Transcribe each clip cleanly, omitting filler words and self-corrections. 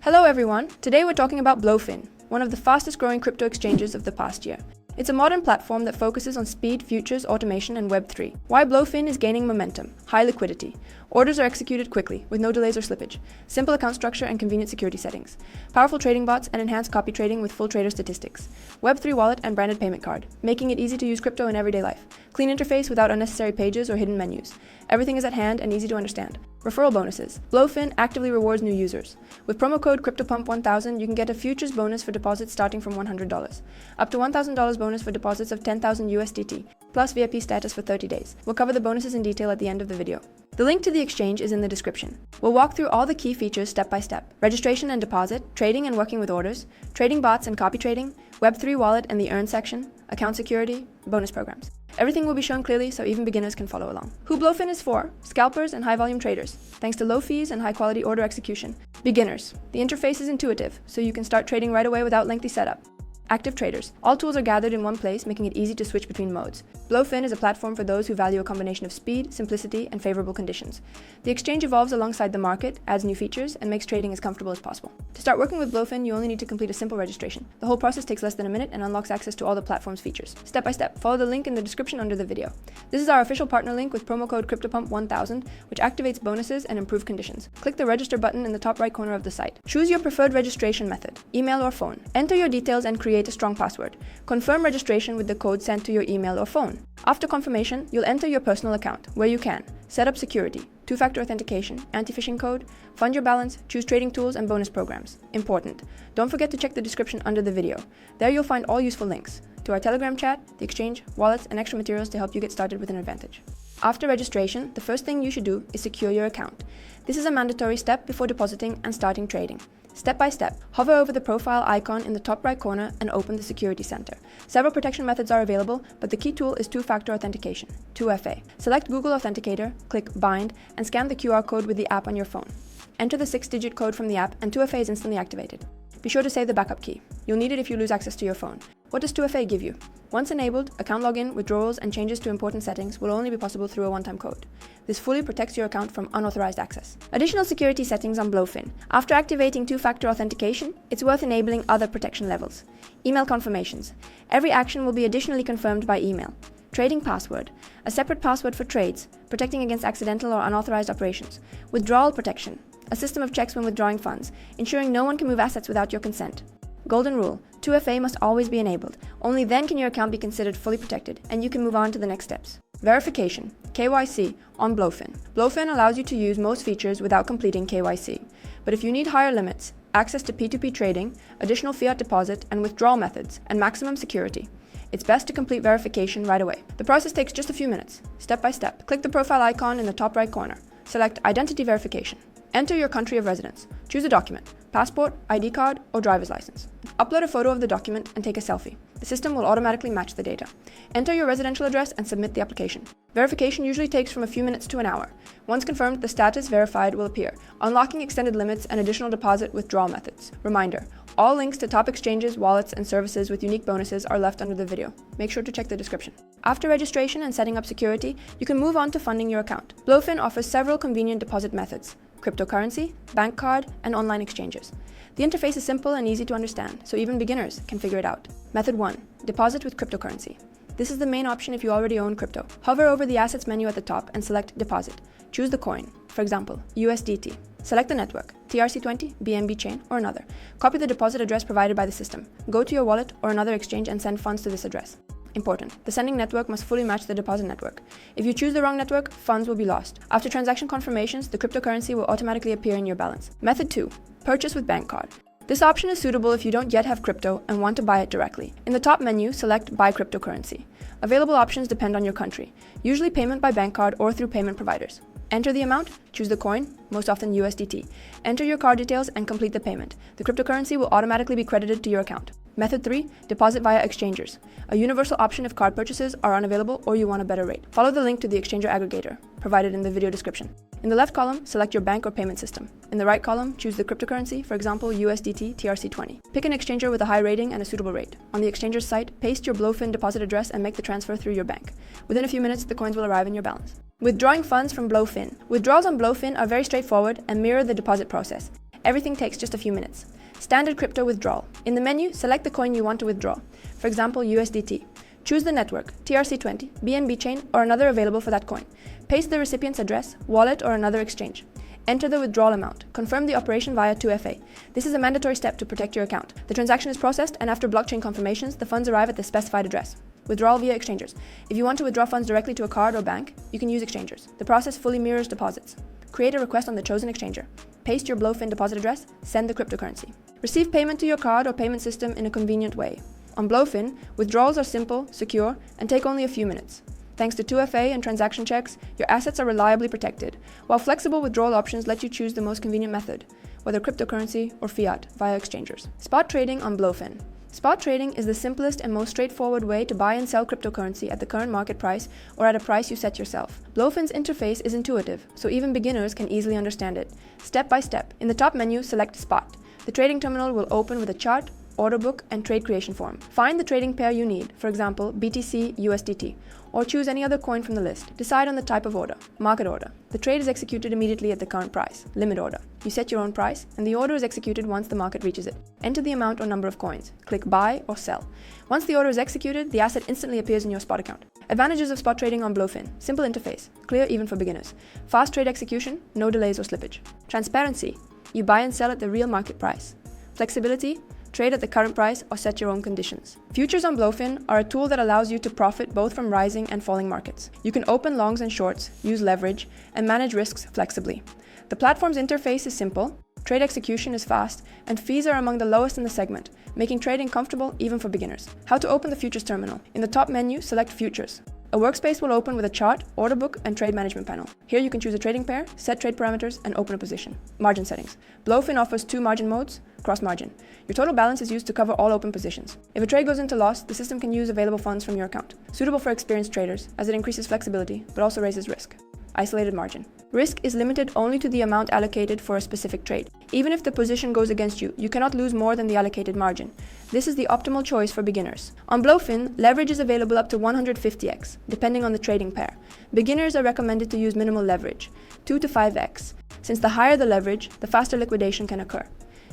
Hello everyone, today we're talking about Blofin, one of the fastest growing crypto exchanges of the past year. It's a modern platform that focuses on speed, futures, automation, and Web3. Why Blofin is gaining momentum: high liquidity. Orders are executed quickly, with no delays or slippage. Simple account structure and convenient security settings. Powerful trading bots and enhanced copy trading with full trader statistics. Web3 wallet and branded payment card, making it easy to use crypto in everyday life. Clean interface without unnecessary pages or hidden menus. Everything is at hand and easy to understand. Referral bonuses. Blofin actively rewards new users. With promo code CryptoPump1000, you can get a futures bonus for deposits starting from $100. Up to $1,000 bonus for deposits of 10,000 USDT, plus VIP status for 30 days. We'll cover the bonuses in detail at the end of the video. The link to the exchange is in the description. We'll walk through all the key features step by step: registration and deposit, trading and working with orders, trading bots and copy trading, Web3 wallet and the earn section, account security, bonus programs. Everything will be shown clearly so even beginners can follow along. Who Blofin is for: scalpers and high-volume traders, thanks to low fees and high-quality order execution. Beginners: the interface is intuitive, so you can start trading right away without lengthy setup. Active traders: all tools are gathered in one place, making it easy to switch between modes. Blofin is a platform for those who value a combination of speed, simplicity, and favorable conditions. The exchange evolves alongside the market, adds new features, and makes trading as comfortable as possible. To start working with Blofin, you only need to complete a simple registration. The whole process takes less than a minute and unlocks access to all the platform's features. Step by step, follow the link in the description under the video. This is our official partner link with promo code CryptoPump1000, which activates bonuses and improved conditions. Click the register button in the top right corner of the site. Choose your preferred registration method, email or phone. Enter your details and create a strong password. Confirm registration with the code sent to your email or phone. After confirmation, you'll enter your personal account, where you can set up security, two-factor authentication, anti-phishing code, fund your balance, choose trading tools and bonus programs. Important: don't forget to check the description under the video. There you'll find all useful links to our Telegram chat, the exchange, wallets, and extra materials to help you get started with an advantage. After registration, the first thing you should do is secure your account. This is a mandatory step before depositing and starting trading. Step by step, hover over the profile icon in the top right corner and open the Security Center. Several protection methods are available, but the key tool is two-factor authentication, 2FA. Select Google Authenticator, click Bind, and scan the QR code with the app on your phone. Enter the 6-digit code from the app and 2FA is instantly activated. Be sure to save the backup key. You'll need it if you lose access to your phone. What does 2FA give you? Once enabled, account login, withdrawals, and changes to important settings will only be possible through a one-time code. This fully protects your account from unauthorized access. Additional security settings on Blofin. After activating two-factor authentication, it's worth enabling other protection levels. Email confirmations. Every action will be additionally confirmed by email. Trading password. A separate password for trades, protecting against accidental or unauthorized operations. Withdrawal protection. A system of checks when withdrawing funds, ensuring no one can move assets without your consent. Golden rule: 2FA must always be enabled. Only then can your account be considered fully protected, and you can move on to the next steps. Verification, KYC, on Blofin. Blofin allows you to use most features without completing KYC. But if you need higher limits, access to P2P trading, additional fiat deposit and withdrawal methods, and maximum security, it's best to complete verification right away. The process takes just a few minutes. Step by step, click the profile icon in the top right corner. Select Identity Verification. Enter your country of residence. Choose a document: passport, ID card, or driver's license. Upload a photo of the document and take a selfie. The system will automatically match the data. Enter your residential address and submit the application. Verification usually takes from a few minutes to an hour. Once confirmed, the status verified will appear, unlocking extended limits and additional deposit withdrawal methods. Reminder: all links to top exchanges, wallets, and services with unique bonuses are left under the video. Make sure to check the description. After registration and setting up security, you can move on to funding your account. Blofin offers several convenient deposit methods: cryptocurrency, bank card, and online exchanges. The interface is simple and easy to understand, so even beginners can figure it out. Method 1. Deposit with cryptocurrency. This is the main option if you already own crypto. Hover over the Assets menu at the top and select Deposit. Choose the coin, for example, USDT. Select the network, TRC20, BNB chain, or another. Copy the deposit address provided by the system. Go to your wallet or another exchange and send funds to this address. Important: the sending network must fully match the deposit network. If you choose the wrong network, funds will be lost. After transaction confirmations, the cryptocurrency will automatically appear in your balance. Method 2. Purchase with bank card. This option is suitable if you don't yet have crypto and want to buy it directly. In the top menu, select Buy Cryptocurrency. Available options depend on your country, usually payment by bank card or through payment providers. Enter the amount, choose the coin, most often USDT. Enter your card details and complete the payment. The cryptocurrency will automatically be credited to your account. Method 3. Deposit via exchangers. A universal option if card purchases are unavailable or you want a better rate. Follow the link to the exchanger aggregator, provided in the video description. In the left column, select your bank or payment system. In the right column, choose the cryptocurrency, for example, USDT TRC20. Pick an exchanger with a high rating and a suitable rate. On the exchanger's site, paste your Blofin deposit address and make the transfer through your bank. Within a few minutes, the coins will arrive in your balance. Withdrawing funds from Blofin. Withdrawals on Blofin are very straightforward and mirror the deposit process. Everything takes just a few minutes. Standard crypto withdrawal. In the menu, select the coin you want to withdraw. For example, USDT. Choose the network, TRC20, BNB chain, or another available for that coin. Paste the recipient's address, wallet, or another exchange. Enter the withdrawal amount. Confirm the operation via 2FA. This is a mandatory step to protect your account. The transaction is processed, and after blockchain confirmations, the funds arrive at the specified address. Withdrawal via exchangers. If you want to withdraw funds directly to a card or bank, you can use exchangers. The process fully mirrors deposits. Create a request on the chosen exchanger. Paste your Blofin deposit address, send the cryptocurrency. Receive payment to your card or payment system in a convenient way. On Blofin, withdrawals are simple, secure, and take only a few minutes. Thanks to 2FA and transaction checks, your assets are reliably protected, while flexible withdrawal options let you choose the most convenient method, whether cryptocurrency or fiat via exchangers. Spot trading on Blofin. Spot trading is the simplest and most straightforward way to buy and sell cryptocurrency at the current market price or at a price you set yourself. Blofin's interface is intuitive, so even beginners can easily understand it. Step by step. In the top menu, select Spot. The trading terminal will open with a chart, order book, and trade creation form. Find the trading pair you need, for example, BTC USDT, or choose any other coin from the list. Decide on the type of order. Market order. The trade is executed immediately at the current price. Limit order. You set your own price, and the order is executed once the market reaches it. Enter the amount or number of coins. Click buy or sell. Once the order is executed, the asset instantly appears in your spot account. Advantages of spot trading on Blofin. Simple interface. Clear even for beginners. Fast trade execution. No delays or slippage. Transparency. You buy and sell at the real market price. Flexibility. Trade at the current price or set your own conditions. Futures on Blofin are a tool that allows you to profit both from rising and falling markets. You can open longs and shorts, use leverage, and manage risks flexibly. The platform's interface is simple, trade execution is fast, and fees are among the lowest in the segment, making trading comfortable even for beginners. How to open the futures terminal. In the top menu, select Futures. A workspace will open with a chart, order book, and trade management panel. Here you can choose a trading pair, set trade parameters, and open a position. Margin settings. Blofin offers 2 margin modes, cross margin. Your total balance is used to cover all open positions. If a trade goes into loss, the system can use available funds from your account. Suitable for experienced traders, as it increases flexibility, but also raises risk. Isolated margin. Risk is limited only to the amount allocated for a specific trade. Even if the position goes against you, you cannot lose more than the allocated margin. This is the optimal choice for beginners. On Blofin, leverage is available up to 150x, depending on the trading pair. Beginners are recommended to use minimal leverage, 2 to 5x. Since the higher the leverage, the faster liquidation can occur.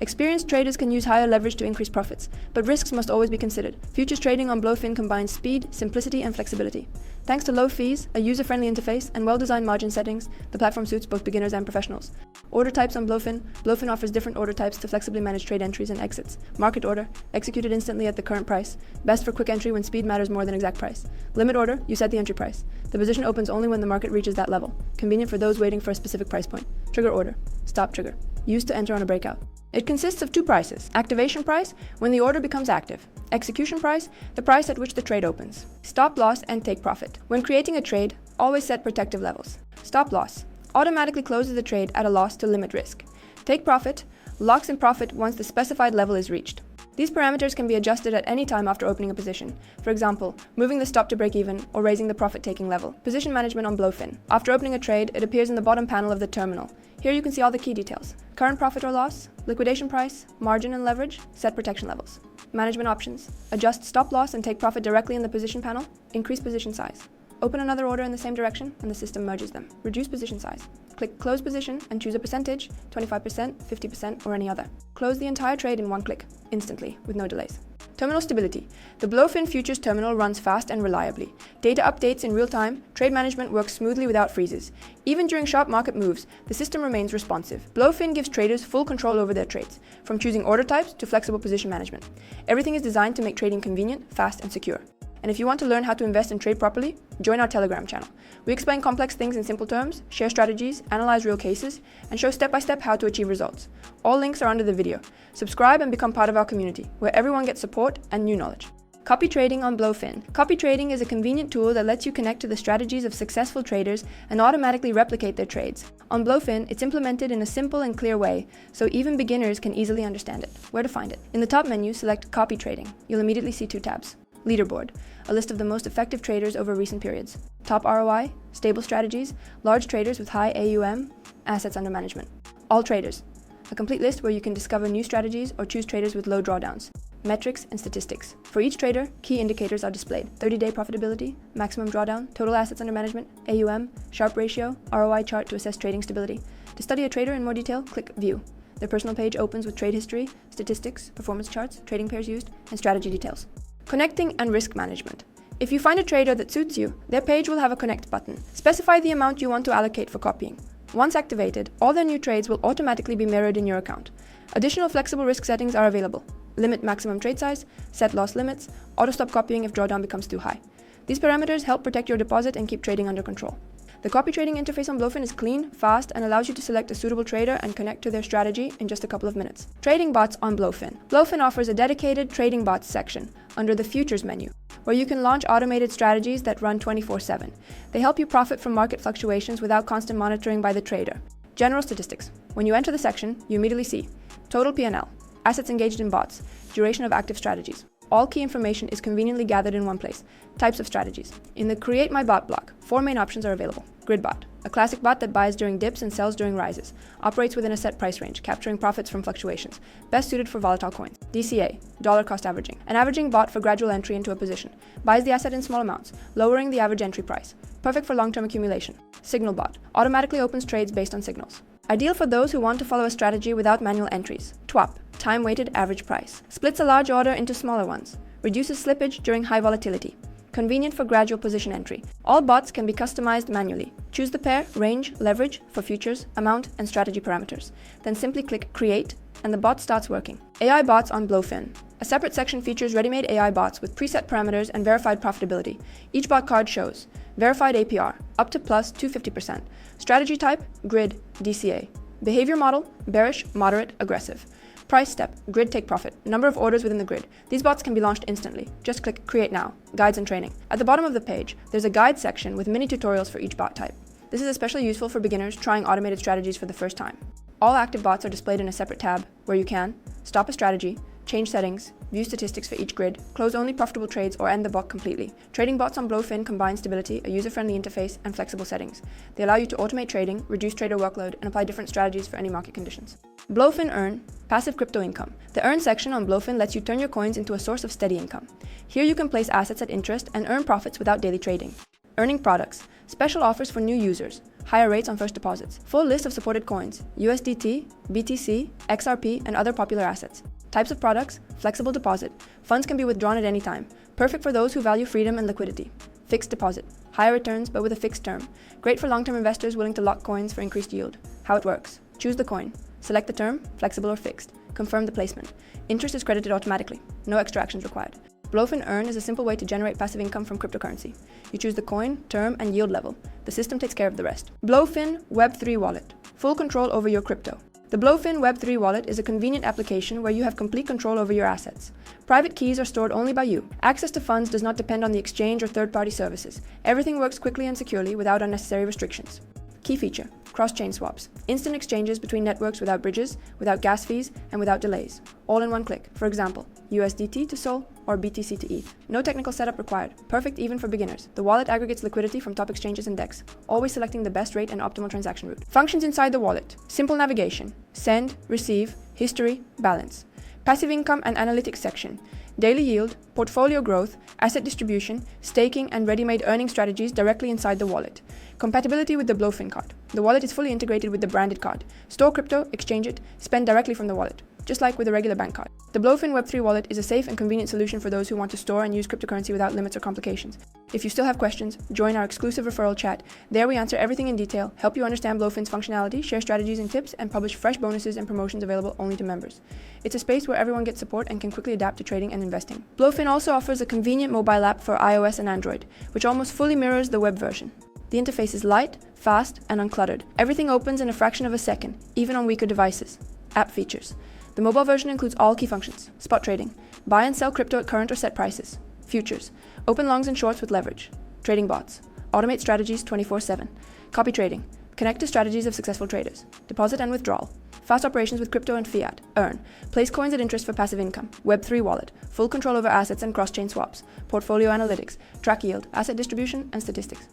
Experienced traders can use higher leverage to increase profits, but risks must always be considered. Futures trading on Blofin combines speed, simplicity, and flexibility. Thanks to low fees, a user-friendly interface, and well-designed margin settings, the platform suits both beginners and professionals. Order types on Blofin. Blofin offers different order types to flexibly manage trade entries and exits. Market order, executed instantly at the current price. Best for quick entry when speed matters more than exact price. Limit order, you set the entry price. The position opens only when the market reaches that level. Convenient for those waiting for a specific price point. Trigger order, stop trigger. Used to enter on a breakout. It consists of 2 prices. Activation price, when the order becomes active. Execution price, the price at which the trade opens. Stop loss and take profit. When creating a trade, always set protective levels. Stop loss, automatically closes the trade at a loss to limit risk. Take profit, locks in profit once the specified level is reached. These parameters can be adjusted at any time after opening a position. For example, moving the stop to break even or raising the profit-taking level. Position management on Blofin. After opening a trade, it appears in the bottom panel of the terminal. Here you can see all the key details. Current profit or loss, liquidation price, margin and leverage, set protection levels. Management options. Adjust stop loss and take profit directly in the position panel. Increase position size. Open another order in the same direction and the system merges them. Reduce position size. Click close position and choose a percentage, 25%, 50%, or any other. Close the entire trade in one click, instantly, with no delays. Terminal stability. The Blofin Futures terminal runs fast and reliably. Data updates in real time, trade management works smoothly without freezes. Even during sharp market moves, the system remains responsive. Blofin gives traders full control over their trades, from choosing order types to flexible position management. Everything is designed to make trading convenient, fast, and secure. And if you want to learn how to invest and trade properly, join our Telegram channel. We explain complex things in simple terms, share strategies, analyze real cases, and show step-by-step how to achieve results. All links are under the video. Subscribe and become part of our community, where everyone gets support and new knowledge. Copy trading on Blofin. Copy trading is a convenient tool that lets you connect to the strategies of successful traders and automatically replicate their trades. On Blofin, it's implemented in a simple and clear way, so even beginners can easily understand it. Where to find it? In the top menu, select Copy Trading. You'll immediately see 2 tabs. Leaderboard, a list of the most effective traders over recent periods. Top ROI, stable strategies, large traders with high AUM, assets under management. All traders, a complete list where you can discover new strategies or choose traders with low drawdowns. Metrics and statistics. For each trader, key indicators are displayed. 30-day profitability, maximum drawdown, total assets under management, AUM, Sharpe ratio, ROI chart to assess trading stability. To study a trader in more detail, click View. Their personal page opens with trade history, statistics, performance charts, trading pairs used, and strategy details. Connecting and risk management. If you find a trader that suits you, their page will have a connect button. Specify the amount you want to allocate for copying. Once activated, all their new trades will automatically be mirrored in your account. Additional flexible risk settings are available. Limit maximum trade size, set loss limits, auto-stop copying if drawdown becomes too high. These parameters help protect your deposit and keep trading under control. The copy trading interface on Blofin is clean, fast, and allows you to select a suitable trader and connect to their strategy in just a couple of minutes. Trading bots on Blofin. Blofin offers a dedicated trading bots section under the Futures menu, where you can launch automated strategies that run 24/7. They help you profit from market fluctuations without constant monitoring by the trader. General statistics. When you enter the section, you immediately see total P&L, assets engaged in bots, duration of active strategies. All key information is conveniently gathered in one place. Types of strategies. In the Create My Bot block, 4 main options are available. Grid bot, a classic bot that buys during dips and sells during rises. Operates within a set price range, capturing profits from fluctuations. Best suited for volatile coins. DCA, dollar cost averaging, an averaging bot for gradual entry into a position. Buys the asset in small amounts, lowering the average entry price. Perfect for long-term accumulation. Signal bot, automatically opens trades based on signals. Ideal for those who want to follow a strategy without manual entries. TWAP, time-weighted average price. Splits a large order into smaller ones. Reduces slippage during high volatility. Convenient for gradual position entry. All bots can be customized manually. Choose the pair, range, leverage for futures, amount, and strategy parameters. Then simply click Create, and the bot starts working. AI bots on Blofin. A separate section features ready-made AI bots with preset parameters and verified profitability. Each bot card shows verified APR, up to plus 250%. Strategy type, grid, DCA. Behavior model, bearish, moderate, aggressive. Price step, grid take profit, number of orders within the grid. These bots can be launched instantly. Just click Create Now, Guides and Training. At the bottom of the page, there's a guide section with mini tutorials for each bot type. This is especially useful for beginners trying automated strategies for the first time. All active bots are displayed in a separate tab where you can stop a strategy, change settings, view statistics for each grid, close only profitable trades, or end the bot completely. Trading bots on Blofin combine stability, a user-friendly interface, and flexible settings. They allow you to automate trading, reduce trader workload, and apply different strategies for any market conditions. Blofin Earn, passive crypto income. The Earn section on Blofin lets you turn your coins into a source of steady income. Here you can place assets at interest and earn profits without daily trading. Earning products, special offers for new users, higher rates on first deposits, full list of supported coins, USDT, BTC, XRP, and other popular assets. Types of products, flexible deposit. Funds can be withdrawn at any time. Perfect for those who value freedom and liquidity. Fixed deposit. Higher returns but with a fixed term. Great for long-term investors willing to lock coins for increased yield. How it works. Choose the coin. Select the term, flexible or fixed. Confirm the placement. Interest is credited automatically. No extra actions required. Blofin Earn is a simple way to generate passive income from cryptocurrency. You choose the coin, term, and yield level. The system takes care of the rest. Blofin Web3 Wallet. Full control over your crypto. The Blofin Web3 wallet is a convenient application where you have complete control over your assets. Private keys are stored only by you. Access to funds does not depend on the exchange or third-party services. Everything works quickly and securely without unnecessary restrictions. Key feature: cross-chain swaps. Instant exchanges between networks without bridges, without gas fees, and without delays. All in one click. For example, USDT to SOL or BTC to ETH. No technical setup required. Perfect even for beginners. The wallet aggregates liquidity from top exchanges and DEX, always selecting the best rate and optimal transaction route. Functions inside the wallet: simple navigation, send, receive, history, balance. Passive income and analytics section. Daily yield, portfolio growth, asset distribution, staking, and ready-made earning strategies directly inside the wallet. Compatibility with the Blofin card. The wallet is fully integrated with the branded card. Store crypto, exchange it, spend directly from the wallet, just like with a regular bank card. The Blofin Web3 wallet is a safe and convenient solution for those who want to store and use cryptocurrency without limits or complications. If you still have questions, join our exclusive referral chat. There we answer everything in detail, help you understand Blofin's functionality, share strategies and tips, and publish fresh bonuses and promotions available only to members. It's a space where everyone gets support and can quickly adapt to trading and investing. Blofin also offers a convenient mobile app for iOS and Android, which almost fully mirrors the web version. The interface is light, fast, and uncluttered. Everything opens in a fraction of a second, even on weaker devices. App features. The mobile version includes all key functions: spot trading, buy and sell crypto at current or set prices, futures, open longs and shorts with leverage, trading bots, automate strategies 24/7, copy trading, connect to strategies of successful traders, deposit and withdrawal, fast operations with crypto and fiat, earn, place coins at interest for passive income, Web3 wallet, full control over assets and cross-chain swaps, portfolio analytics, track yield, asset distribution, and statistics.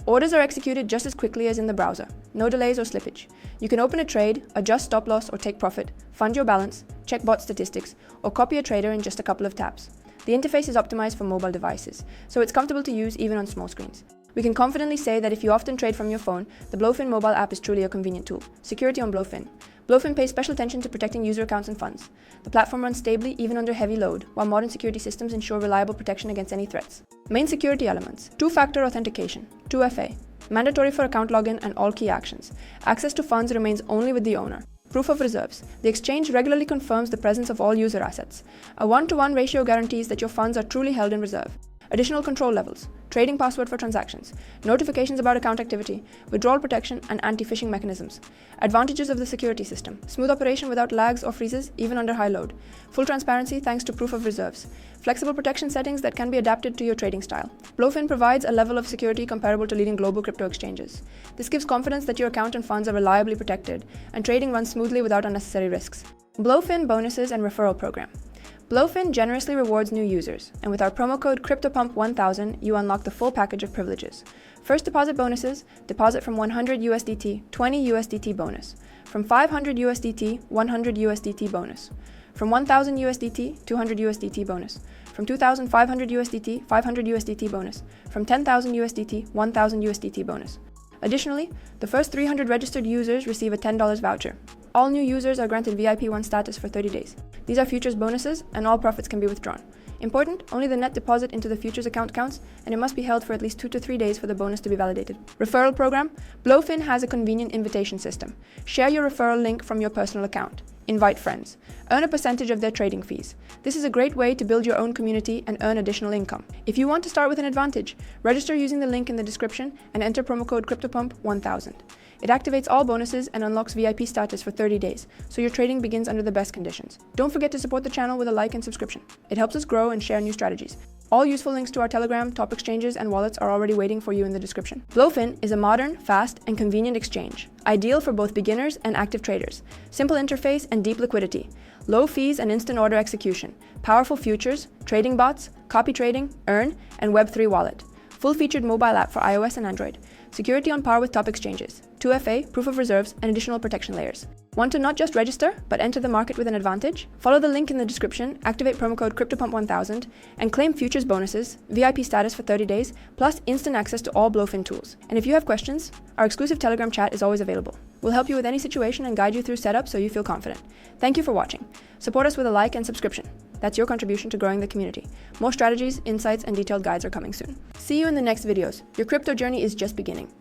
Orders are executed just as quickly as in the browser. No delays or slippage. You can open a trade, adjust stop loss or take profit, fund your balance, check bot statistics, or copy a trader in just a couple of taps. The interface is optimized for mobile devices, so it's comfortable to use even on small screens. We can confidently say that if you often trade from your phone, the Blofin mobile app is truly a convenient tool. Security on Blofin. Blofin pays special attention to protecting user accounts and funds. The platform runs stably even under heavy load, while modern security systems ensure reliable protection against any threats. Main security elements: two-factor authentication, 2FA, mandatory for account login and all key actions. Access to funds remains only with the owner. Proof of reserves. The exchange regularly confirms the presence of all user assets. A 1-to-1 ratio guarantees that your funds are truly held in reserve. Additional control levels: trading password for transactions, notifications about account activity, withdrawal protection, and anti-phishing mechanisms. Advantages of the security system: smooth operation without lags or freezes, even under high load. Full transparency thanks to proof of reserves. Flexible protection settings that can be adapted to your trading style. Blofin provides a level of security comparable to leading global crypto exchanges. This gives confidence that your account and funds are reliably protected, and trading runs smoothly without unnecessary risks. Blofin bonuses and referral program. Blofin generously rewards new users, and with our promo code CryptoPump1000, you unlock the full package of privileges. First deposit bonuses: deposit from 100 USDT, 20 USDT bonus. From 500 USDT, 100 USDT bonus. From 1000 USDT, 200 USDT bonus. From 2500 USDT, 500 USDT bonus. From 10,000 USDT, 1000 USDT bonus. Additionally, the first 300 registered users receive a $10 voucher. All new users are granted VIP1 status for 30 days. These are futures bonuses, and all profits can be withdrawn. Important: only the net deposit into the futures account counts, and it must be held for at least 2 to 3 days for the bonus to be validated. Referral program. Blofin has a convenient invitation system. Share your referral link from your personal account. Invite friends. Earn a percentage of their trading fees. This is a great way to build your own community and earn additional income. If you want to start with an advantage, register using the link in the description and enter promo code CryptoPump1000. It activates all bonuses and unlocks VIP status for 30 days, so your trading begins under the best conditions. Don't forget to support the channel with a like and subscription. It helps us grow and share new strategies. All useful links to our Telegram, top exchanges, and wallets are already waiting for you in the description. Blofin is a modern, fast, and convenient exchange, ideal for both beginners and active traders. Simple interface and deep liquidity. Low fees and instant order execution. Powerful futures, trading bots, copy trading, earn, and Web3 wallet. Full-featured mobile app for iOS and Android. Security on par with top exchanges. 2FA, proof of reserves, and additional protection layers. Want to not just register, but enter the market with an advantage? Follow the link in the description, activate promo code CryptoPump1000, and claim futures bonuses, VIP status for 30 days, plus instant access to all Blofin tools. And if you have questions, our exclusive Telegram chat is always available. We'll help you with any situation and guide you through setup so you feel confident. Thank you for watching. Support us with a like and subscription. That's your contribution to growing the community. More strategies, insights, and detailed guides are coming soon. See you in the next videos. Your crypto journey is just beginning.